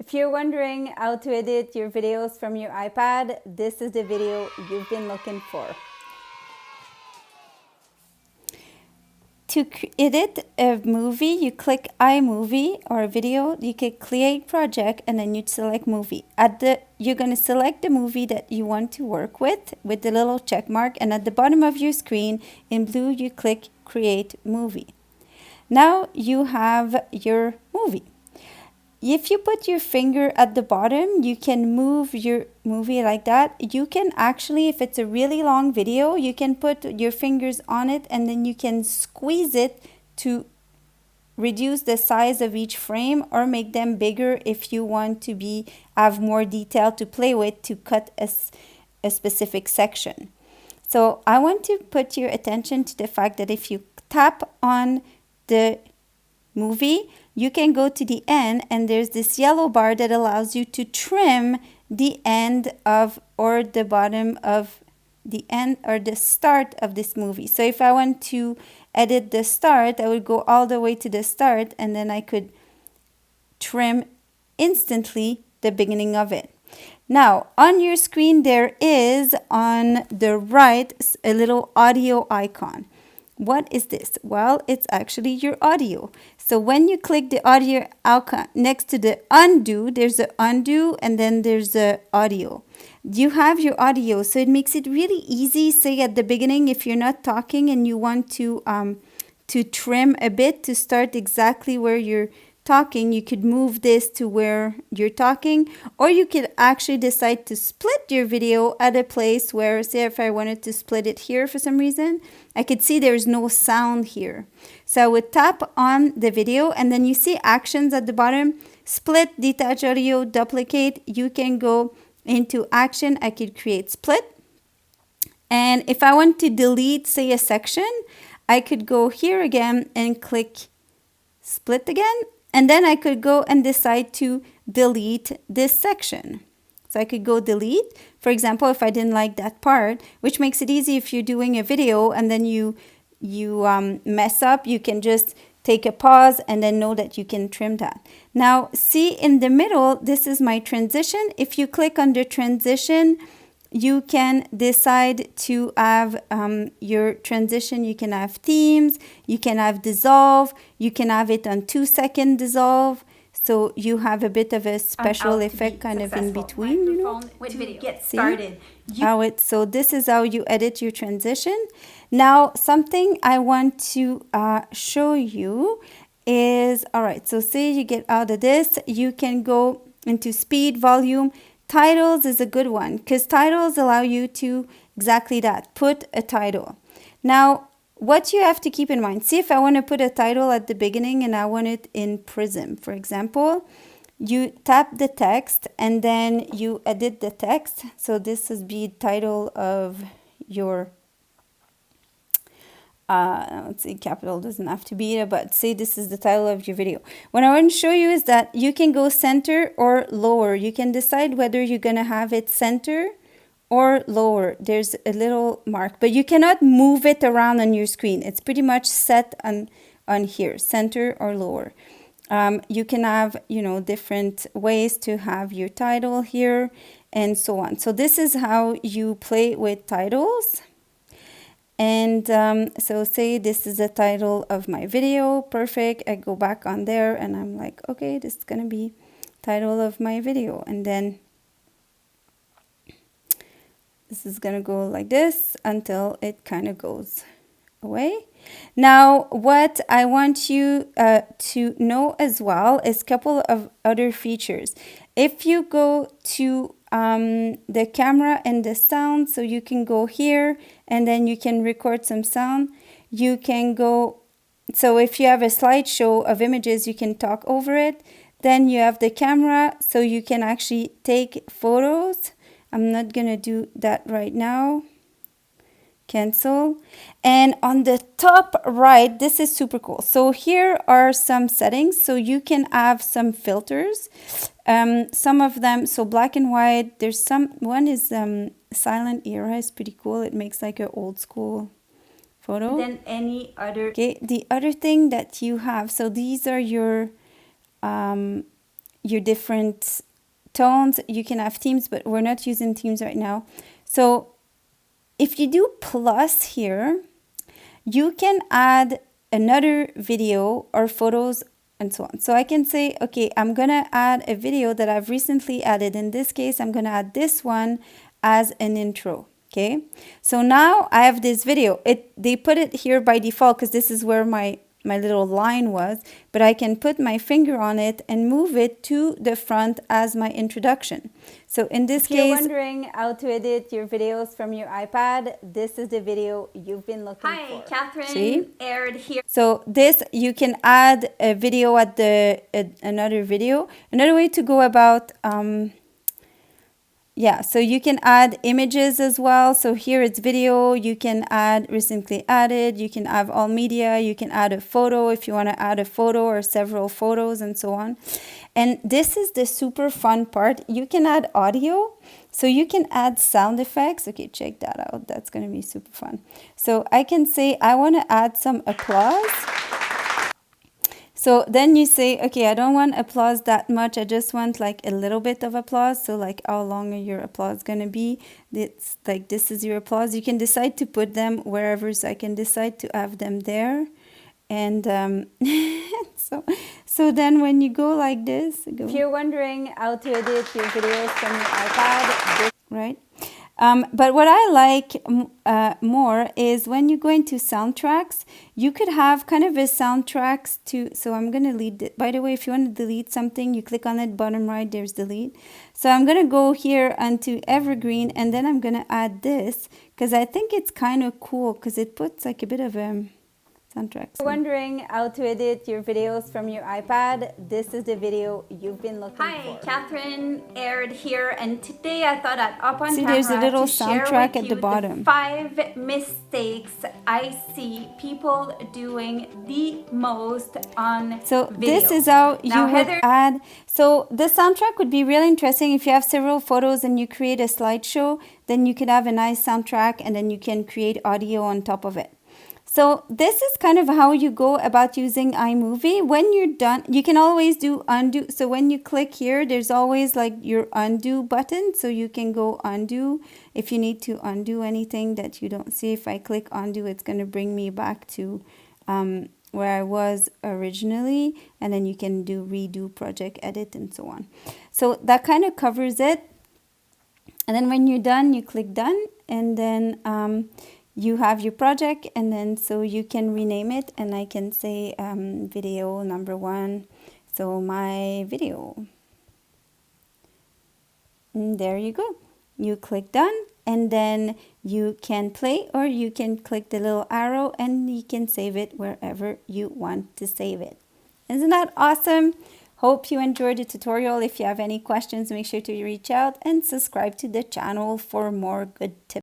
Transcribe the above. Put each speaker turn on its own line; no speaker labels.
If you're wondering how to edit your videos from your iPad, this is the video you've been looking for. To edit a movie, you click iMovie or a video, you click create project, and then you select movie. You're going to select the movie that you want to work with the little check mark, and at the bottom of your screen in blue you click create movie. Now you have your movie. If you put your finger at the bottom, you can move your movie like that. You can actually, if it's a really long video, you can put your fingers on it and then you can squeeze it to reduce the size of each frame or make them bigger if you want to have more detail to play with to cut a specific section. So I want to put your attention to the fact that if you tap on the movie, you can go to the end and there's this yellow bar that allows you to trim the end of or the bottom of the end or the start of this movie. So if I want to edit the start, I would go all the way to the start and then I could trim instantly the beginning of it. Now on your screen there is on the right a little audio icon. What is this? Well, it's actually your audio. So when you click the audio icon next to the undo, there's the undo and then there's the audio. You have your audio, so it makes it really easy. Say at the beginning, if you're not talking and you want to trim a bit to start exactly where you're talking, you could move this to where you're talking, or you could actually decide to split your video at a place where, say if I wanted to split it here for some reason, I could see there's no sound here. So I would tap on the video and then you see actions at the bottom, split, detach audio, duplicate. You can go into action. I could create split. And if I want to delete, say a section, I could go here again and click split again. And then I could go and decide to delete this section. So I could go delete, for example, if I didn't like that part, which makes it easy if you're doing a video and then you mess up, you can just take a pause and then know that you can trim that. Now, see in the middle, this is my transition. If you click under transition, you can decide to have your transition. You can have themes, you can have dissolve, you can have it on 2-second dissolve. So you have a bit of a special effect kind of in between, you know.
To get started.
So this is how you edit your transition. Now, something I want to show you is, all right, so say you get out of this, you can go into speed, volume. Titles is a good one because titles allow you to exactly that, put a title. Now, what you have to keep in mind, see if I want to put a title at the beginning and I want it in Prism, for example, you tap the text and then you edit the text. So this is the title of your let's see, capital doesn't have to be there, but say this is the title of your video. What I want to show you is that you can go center or lower. You can decide whether you're going to have it center or lower. There's a little mark, but you cannot move it around on your screen. It's pretty much set on here, center or lower. You can have, you know, different ways to have your title here and so on. So this is how you play with titles. And so say this is the title of my video. Perfect. I go back on there and I'm like, okay, this is going to be title of my video. And then this is going to go like this until it kind of goes away. Now, what I want you to know as well is a couple of other features. If you go to the camera and the sound, so you can go here and then you can record some sound. You can go, so if you have a slideshow of images, you can talk over it. Then you have the camera, so you can actually take photos. I'm not gonna do that right now. Cancel. And on the top right, this is super cool. So here are some settings. So you can have some filters. Some of them, so black and white. There's one is silent era is pretty cool. It makes like an old school photo.
Then any other.
Okay, the other thing that you have, so these are your your different tones. You can have themes, but we're not using themes right now. So if you do plus here, you can add another video or photos and so on. So I can say, okay, I'm going to add a video that I've recently added. In this case, I'm going to add this one as an intro. Okay, so now I have this video. They put it here by default because this is where my little line was, but I can put my finger on it and move it to the front as my introduction. So in this case, if you're wondering how to edit your videos from your iPad, this is the video you've been looking for.
Hi, Catherine.
See?
Aired here.
So this, you can add a video at another video. Another way to go about, yeah, so you can add images as well. So here it's video, you can add recently added, you can have all media, you can add a photo if you want to add a photo or several photos and so on. And this is the super fun part. You can add audio, so you can add sound effects. Okay, check that out. That's going to be super fun. So I can say I want to add some applause. So then you say, okay, I don't want applause that much. I just want like a little bit of applause. So like how long are your applause going to be? It's like this is your applause. You can decide to put them wherever. So I can decide to have them there. And so then when you go like this, if you're wondering how to edit your videos from your iPad, right? But what I like more is when you go into soundtracks, you could have kind of a soundtracks to, so I'm going to delete it. By the way, if you want to delete something, you click on it, bottom right, there's delete. So I'm going to go here onto evergreen, and then I'm going to add this because I think it's kind of cool because it puts like a bit of a soundtrack. If you're wondering how to edit your videos from your iPad, this is the video you've been looking for.
Hi, Catherine Aired here, and today I thought I'd hop on camera
there's a little
to share
soundtrack
with
at the
you
bottom.
the 5 mistakes I see people doing the most on
So
video.
this is how you
Now,
would
Heather,
add. So the soundtrack would be really interesting if you have several photos and you create a slideshow. Then you could have a nice soundtrack, and then you can create audio on top of it. So this is kind of how you go about using iMovie. When you're done, you can always do undo. So when you click here, there's always like your undo button. So you can go undo if you need to undo anything that you don't see. If I click undo, it's going to bring me back to where I was originally. And then you can do redo, project, edit, and so on. So that kind of covers it. And then when you're done, you click done. And then you have your project, and then so you can rename it, and I can say video number 1. So my video. And there you go. You click done, and then you can play, or you can click the little arrow and you can save it wherever you want to save it. Isn't that awesome? Hope you enjoyed the tutorial. If you have any questions, make sure to reach out and subscribe to the channel for more good tips.